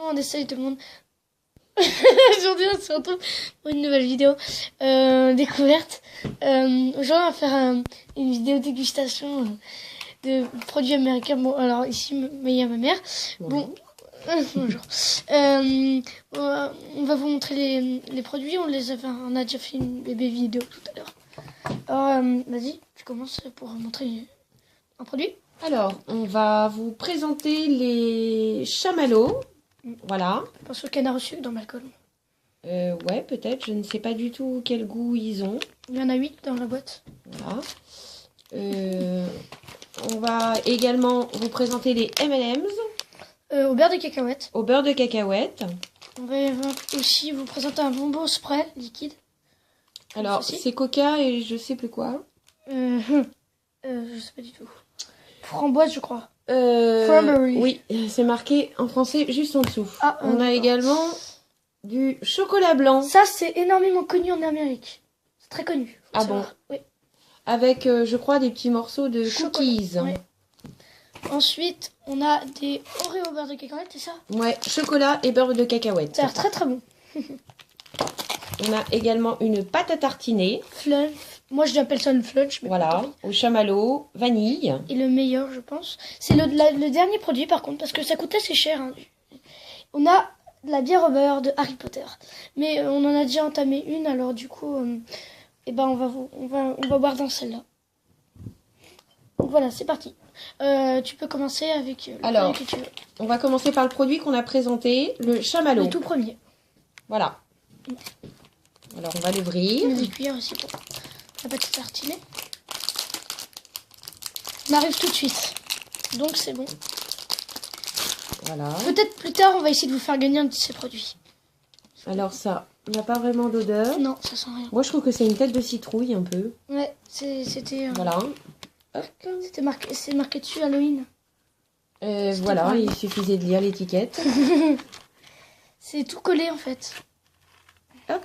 On essaye tout le monde. Aujourd'hui, on se retrouve pour une nouvelle vidéo découverte. Aujourd'hui, on va faire une vidéo dégustation de produits américains. Bon, alors ici, il y a ma mère. Bon, bonjour. On va vous montrer les produits. On a déjà fait une bébé vidéo tout à l'heure. Alors, vas-y, tu commences pour montrer un produit. Alors, on va vous présenter les chamallows. Voilà. Je pense au canard au sucre dans l'alcool. Ouais, peut-être. Je ne sais pas du tout quel goût ils ont. Il y en a 8 dans la boîte. Voilà. On va également vous présenter les M&M's. Au beurre de cacahuète. Au beurre de cacahuète. On va aussi vous présenter un bonbon spray liquide. Alors, c'est Coca et je sais plus quoi. Je sais pas du tout. Framboise, je crois. Cranberry. Oui, c'est marqué en français juste en dessous. Ah, on a également du chocolat blanc. Ça, c'est énormément connu en Amérique. C'est très connu. Ah bon? Oui. Avec, je crois, des petits morceaux de cookies. Ouais. Ensuite, on a des Oreos au beurre de cacahuète, c'est ça? Ouais, chocolat et beurre de cacahuète. Ça a l'air très très bon. On a également une pâte à tartiner. Flunch. Moi, je l'appelle ça une flunch. Mais voilà, au chamallow, vanille. Et le meilleur, je pense. C'est le dernier produit, par contre, parce que ça coûte assez cher. Hein. On a de la bière au beurre de Harry Potter. Mais on en a déjà entamé une, alors du coup, on va boire dans celle-là. Donc voilà, c'est parti. Tu peux commencer avec le produit que tu veux. On va commencer par le produit qu'on a présenté, le chamallow. Le tout premier. Voilà. Alors, on va l'ouvrir. Des cuillères aussi pour la pâte tartinée. On arrive tout de suite. Donc, c'est bon. Voilà. Peut-être plus tard, on va essayer de vous faire gagner un de ces produits. Alors, ça n'a pas vraiment d'odeur. Non, ça sent rien. Moi, je trouve que c'est une tête de citrouille, un peu. Ouais, c'était... Voilà. C'est marqué dessus Halloween. Voilà, il suffisait de lire l'étiquette. C'est tout collé, en fait. Hop.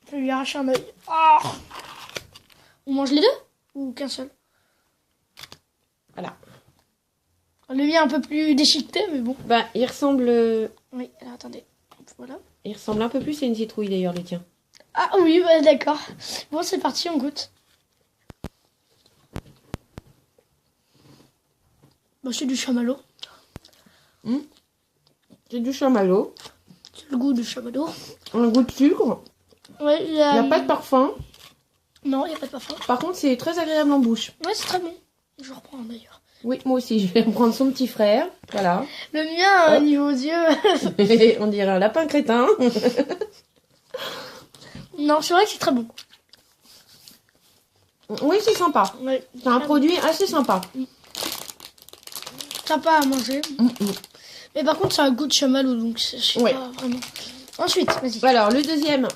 Je vais lui arracher un œil. Oh, on mange les deux ou qu'un seul? Voilà. Le mien est un peu plus déchiqueté, mais bon. Bah, il ressemble... Oui, alors attendez. Voilà. Il ressemble un peu plus à une citrouille, d'ailleurs, le tien. Ah oui, bah, d'accord. Bon, c'est parti, on goûte. Bah, c'est du chamallow. C'est du chamallow. C'est le goût du chamallow. Un goût de sucre. Ouais, Il n'y a pas de parfum. Non, il n'y a pas de parfum. Par contre, c'est très agréable en bouche. Ouais, c'est très bon. Je reprends d'ailleurs. Oui, moi aussi, je vais reprendre son petit frère. Voilà. Le mien, niveau yeux. On dirait un lapin crétin. Non, c'est vrai que c'est très bon. Oui, c'est sympa. Ouais, c'est un produit assez sympa. Sympa à manger. Mais par contre, c'est un goût de chamallow, donc je sais pas vraiment. Ensuite, vas-y. Alors, le deuxième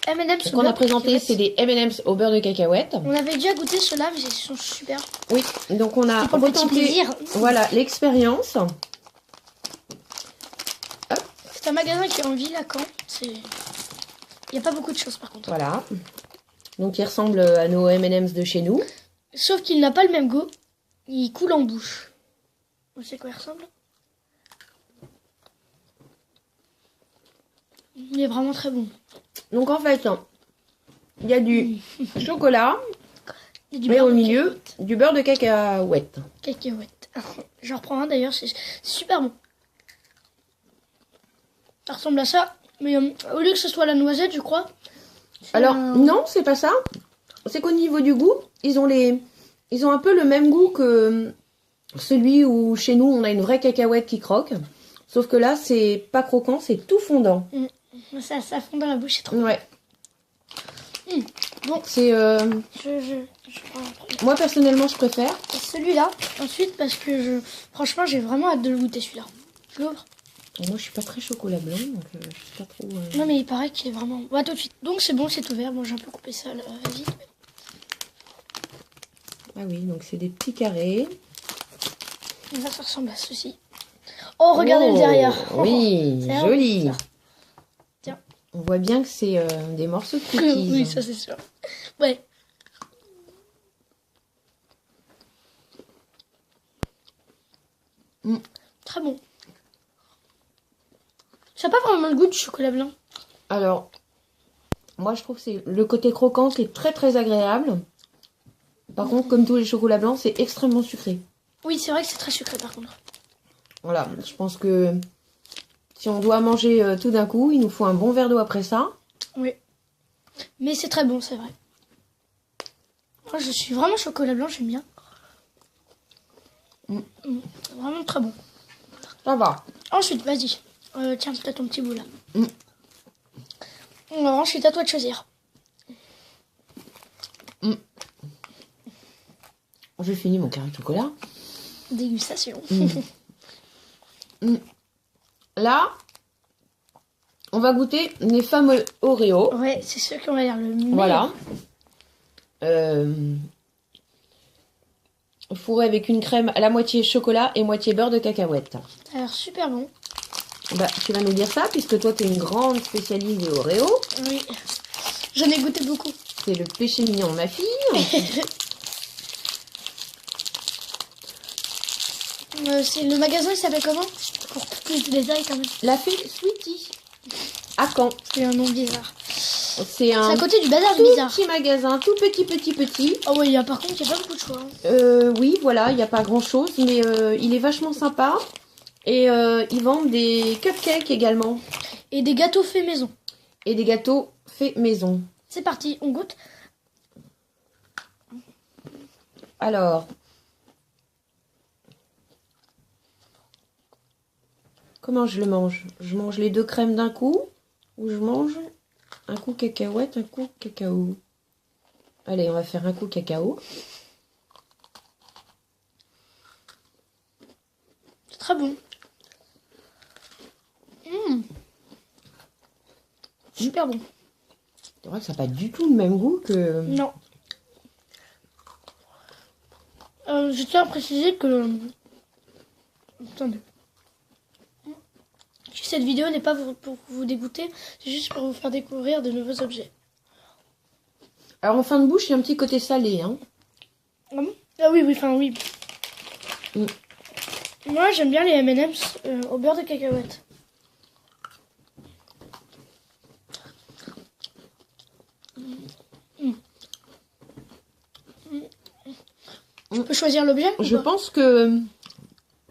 M&M's qu'on a présenté, c'est des M&M's au beurre de cacahuète. On avait déjà goûté ceux-là, mais ils sont super. Oui, donc on a retenté voilà, l'expérience. C'est un magasin qui est en ville à Caen. Il n'y a pas beaucoup de choses par contre. Voilà. Donc il ressemble à nos M&M's de chez nous. Sauf qu'il n'a pas le même goût. Il coule en bouche. Vous savez quoi il ressemble? Il est vraiment très bon. Donc en fait, il y a du chocolat et au milieu du beurre de cacahuète. Cacahuète. J'en reprends un d'ailleurs, c'est super bon. Ça ressemble à ça, mais au lieu que ce soit la noisette, je crois. Alors non, c'est pas ça. C'est qu'au niveau du goût, ils ont un peu le même goût que celui où chez nous on a une vraie cacahuète qui croque. Sauf que là, c'est pas croquant, c'est tout fondant. Ça fond dans la bouche, c'est trop bon. Ouais. Bon, c'est. Moi personnellement, je préfère. Celui-là, ensuite, parce que franchement, j'ai vraiment hâte de le goûter celui-là. Je l'ouvre. Moi, je suis pas très chocolat blanc, donc je sais pas trop. Non, mais il paraît qu'il est vraiment. Ouais, tout de suite. Donc c'est bon, c'est ouvert. Bon, j'ai un peu coupé ça vite. Ah oui, donc c'est des petits carrés. Là, ça ressemble à ceci. Oh, regardez le derrière. Oui, joli. Tiens. On voit bien que c'est des morceaux de cookies. Oui, ça c'est sûr. Ouais. Très bon. Ça n'a pas vraiment le goût du chocolat blanc. Alors, moi je trouve que c'est le côté croquant qui est très très agréable. Par contre, comme tous les chocolats blancs, c'est extrêmement sucré. Oui, c'est vrai que c'est très sucré par contre. Voilà, je pense que si on doit manger tout d'un coup, il nous faut un bon verre d'eau après ça. Oui. Mais c'est très bon, c'est vrai. Moi, je suis vraiment chocolat blanc, j'aime bien. Vraiment très bon. Ça va. Ensuite, vas-y. Tiens, peut-être ton petit bout là. Alors, ensuite, à toi de choisir. J'ai fini mon carré de chocolat. Dégustation. Là, on va goûter les fameux Oreo. Ouais, c'est ceux qui ont l'air le meilleur. Voilà. Fourré avec une crème à la moitié chocolat et moitié beurre de cacahuète. Ça a l'air super bon. Bah, tu vas nous dire ça puisque toi, tu es une grande spécialiste des Oreo. Oui. J'en ai goûté beaucoup. C'est le péché mignon de ma fille. C'est le magasin, il s'appelle comment? Pour plus de détails quand même. La fée Sweetie. À Caen. C'est un nom bizarre. C'est C'est un à côté du bazar du tout bizarre. petit magasin, tout petit. Oh oui, par contre, il n'y a pas beaucoup de choix. Hein. Oui, voilà, il n'y a pas grand chose, mais il est vachement sympa. Et ils vendent des cupcakes également. Et des gâteaux faits maison. Et des gâteaux faits maison. C'est parti, on goûte. Alors, comment je le mange? Je mange les deux crèmes d'un coup ou je mange un coup cacahuète, un coup cacao? Allez, on va faire un coup cacao. C'est très bon. Super bon. C'est vrai que ça n'a pas du tout le même goût que... Non. Je tiens à préciser que... Attendez. Cette vidéo n'est pas pour vous dégoûter, c'est juste pour vous faire découvrir de nouveaux objets. Alors en fin de bouche, il y a un petit côté salé, hein. Ah bon? Ah oui, enfin oui. Moi, j'aime bien les M&M's au beurre de cacahuète. Je peux choisir l'objet? Je pense que...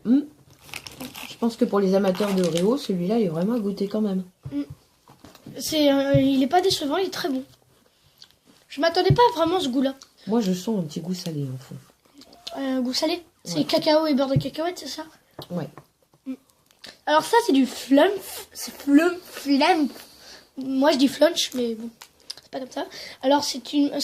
Je pense que pour les amateurs de Oreo, celui-là il est vraiment à goûter quand même. Il est pas décevant, il est très bon. Je m'attendais pas vraiment à ce goût-là. Moi je sens un petit goût salé en fond. Goût salé? C'est Ouais. cacao et beurre de cacahuète, c'est ça? Ouais. Alors ça, c'est du flump. C'est flump. Moi, je dis flunch, mais bon, c'est pas comme ça. Alors, c'est une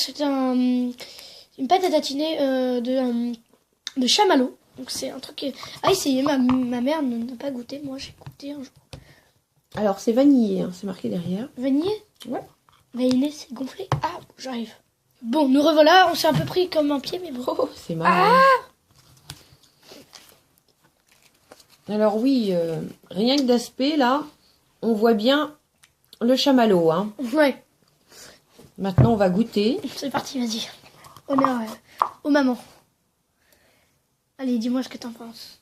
pâte à tatiner de chamallow. Donc, c'est un truc à essayer. Ma mère n'a pas goûté. Moi, j'ai goûté un jour. Alors c'est vanillé, hein, c'est marqué derrière. Vanillé? Ouais. Vanillé, c'est gonflé. Ah, j'arrive. Bon, nous revoilà. On s'est un peu pris comme un pied, mais bon. Oh, c'est marrant. Alors oui, rien que d'aspect là, on voit bien le chamallow. Hein. Ouais, Maintenant on va goûter. c'est parti, vas-y. Honneur aux mamans. Allez, dis-moi ce que t'en penses.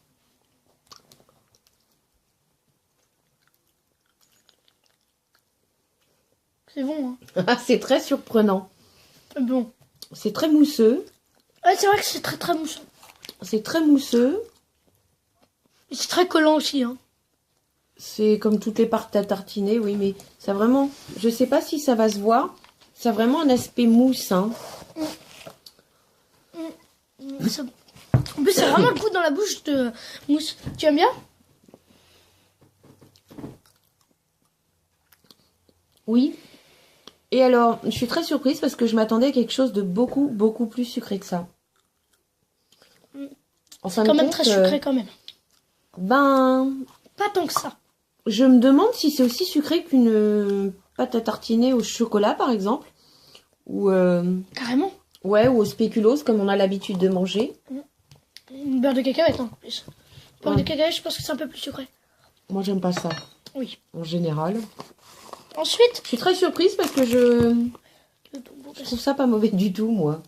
C'est bon, hein. C'est très surprenant. Bon. C'est très mousseux. Ouais, c'est vrai que c'est très très mousseux. C'est très mousseux. Et c'est très collant aussi, hein. C'est comme toutes les pâtes à tartiner, oui, mais ça vraiment... Je sais pas si ça va se voir. Ça a vraiment un aspect mousse, hein. En plus, c'est vraiment le goût dans la bouche de mousse. Tu aimes bien? Oui. Et alors, je suis très surprise parce que je m'attendais à quelque chose de beaucoup plus sucré que ça. En fin de Quand même compte, très sucré quand même. Ben, Pas tant que ça. je me demande si c'est aussi sucré qu'une pâte à tartiner au chocolat, par exemple. Ou, Carrément. ouais, ou au spéculoos, comme on a l'habitude de manger. Une beurre de cacahuète en plus. Beurre Ouais. de cacahuète, je pense que c'est un peu plus sucré. Moi, j'aime pas ça, Oui. en général. Ensuite, Je suis très surprise parce que je trouve ça pas mauvais du tout, moi.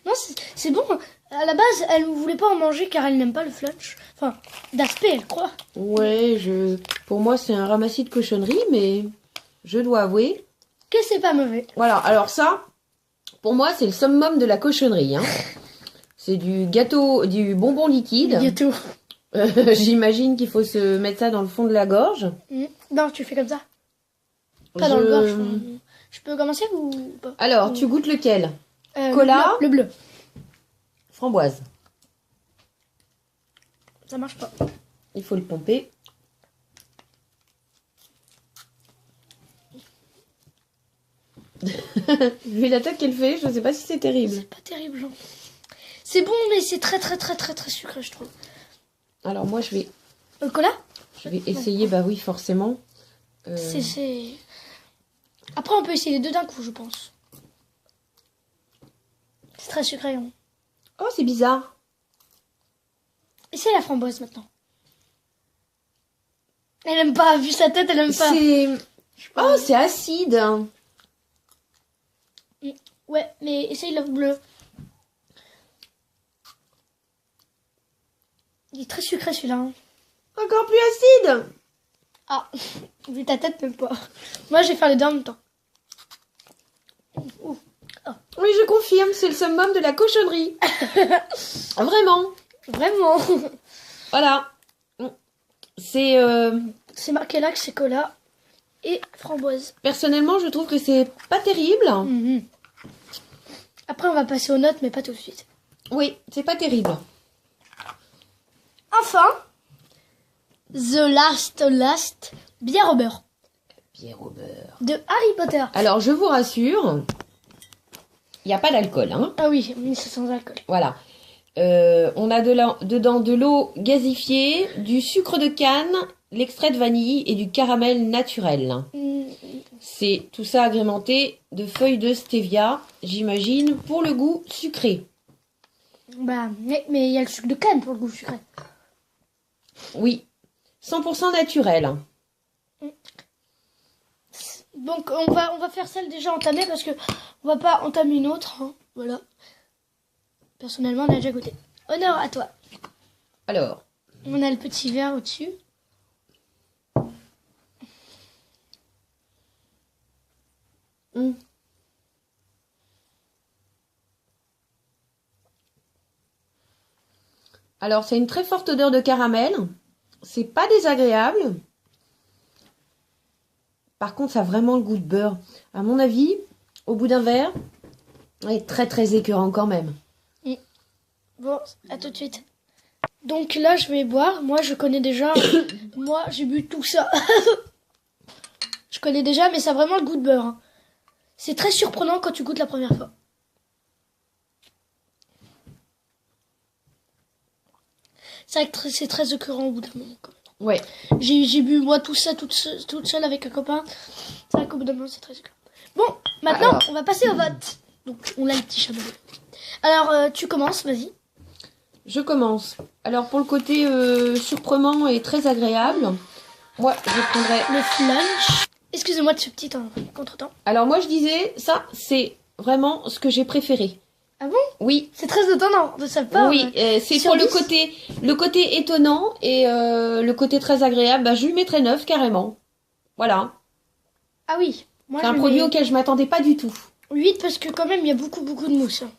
non, c'est bon. À la base, elle ne voulait pas en manger car elle n'aime pas le flunch. Enfin, d'aspect, elle croit. Ouais, pour moi, c'est un ramassis de cochonneries, mais je dois avouer. Que c'est pas mauvais. Voilà, alors ça, pour moi, c'est le summum de la cochonnerie. Hein. C'est du gâteau, du bonbon liquide. Gâteau. J'imagine qu'il faut se mettre ça dans le fond de la gorge. Non, tu fais comme ça. Pas dans le gorge. Je peux commencer ou pas? Alors, tu goûtes lequel? Cola? Le bleu. Framboise. Ça marche pas. Il faut le pomper. Vu la tête qu'elle fait, je sais pas si c'est terrible. C'est pas terrible. Hein. C'est bon, mais c'est très sucré, je trouve. Alors moi, je vais... Le cola? Je vais essayer, bah oui, forcément. C'est... Après, on peut essayer les deux d'un coup, je pense. C'est très sucré. Hein. Oh, c'est bizarre. Essaye la framboise, maintenant. Elle aime pas, vu sa tête, elle aime pas. Oh, c'est acide. Ouais, mais essaye le bleu. Il est très sucré, celui-là. Hein. Encore plus acide. Ah, vu ta tête, même pas. Moi, je vais faire les deux en même temps. Oh. Oui, je confirme, c'est le summum de la cochonnerie. Vraiment. Vraiment. Voilà. C'est... C'est marqué là que c'est cola et framboise. Personnellement, je trouve que c'est pas terrible. Après, on va passer aux notes, mais pas tout de suite. Oui, c'est pas terrible. Enfin, The Last bière au beurre. Bière au beurre. De Harry Potter. Alors, je vous rassure, il n'y a pas d'alcool. Hein. Ah oui, mais c'est sans alcool. Voilà. On a dedans de l'eau gazifiée, du sucre de canne, l'extrait de vanille et du caramel naturel. C'est tout ça agrémenté de feuilles de stevia, j'imagine, pour le goût sucré. Bah, mais il y a le sucre de canne pour le goût sucré. Oui, 100% naturel. Donc on va faire celle déjà entamée parce que on va pas entamer une autre. Hein. Voilà. Personnellement, on a déjà goûté. Honneur à toi. Alors. On a le petit verre au-dessus. Alors, c'est une très forte odeur de caramel. C'est pas désagréable. Par contre, ça a vraiment le goût de beurre. À mon avis, au bout d'un verre, est très écœurant quand même. Bon, à tout de suite. Donc là, je vais boire. Moi, je connais déjà. Moi, j'ai bu tout ça. Je connais déjà, mais ça a vraiment le goût de beurre. Hein. C'est très surprenant quand tu goûtes la première fois. C'est vrai que c'est très écœurant au bout d'un moment. Quand même. Ouais. J'ai bu moi tout ça toute seule avec un copain. C'est vrai qu'au bout d'un moment, c'est très écœurant. Bon, maintenant, on va passer au vote. Donc, on a le petit chameau. Alors, tu commences, vas-y. Je commence. Alors, pour le côté surprenant et très agréable, moi, je prendrais... Le flunch. Excusez-moi de ce petit contretemps. Alors, moi, je disais, ça, c'est vraiment ce que j'ai préféré. Ah bon? Oui. C'est très étonnant de sa part. Oui, c'est pour le côté étonnant et le côté très agréable. Bah, je lui mettrais 9 carrément. Voilà. Ah oui. C'est un produit auquel je m'attendais pas du tout. 8 parce que quand même, il y a beaucoup de mousse. Hein.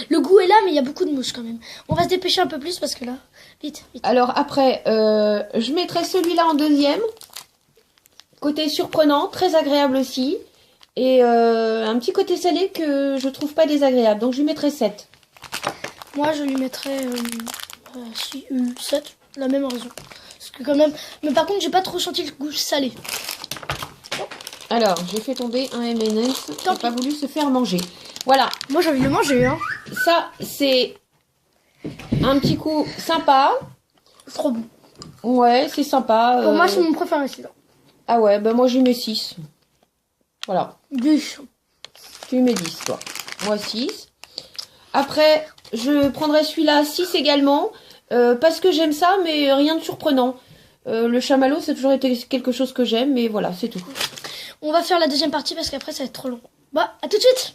Le goût est là, mais il y a beaucoup de mousse quand même. On va se dépêcher un peu plus parce que là... Vite. Alors après, je mettrais celui-là en deuxième. Côté surprenant, très agréable aussi. Et un petit côté salé que je trouve pas désagréable. Donc je lui mettrais 7. Moi, je lui mettrais 7. La même raison. Parce que quand même... Mais par contre, j'ai pas trop senti le goût salé. Alors, j'ai fait tomber un M&M's qui n'a pas voulu se faire manger. Voilà. Moi, j'ai envie de le manger. Hein. Ça, c'est un petit coup sympa. C'est trop bon. Ouais, c'est sympa. Pour moi, c'est mon préféré, celui-là. Ah ouais, bah moi, je lui mets 6. Voilà. 10. Tu lui mets 10, toi. Moi, 6. Après, je prendrai celui-là 6 également. Parce que j'aime ça, mais rien de surprenant. Le chamallow, ça a toujours été quelque chose que j'aime, mais voilà, c'est tout. On va faire la deuxième partie parce qu'après, ça va être trop long. Bah, à tout de suite!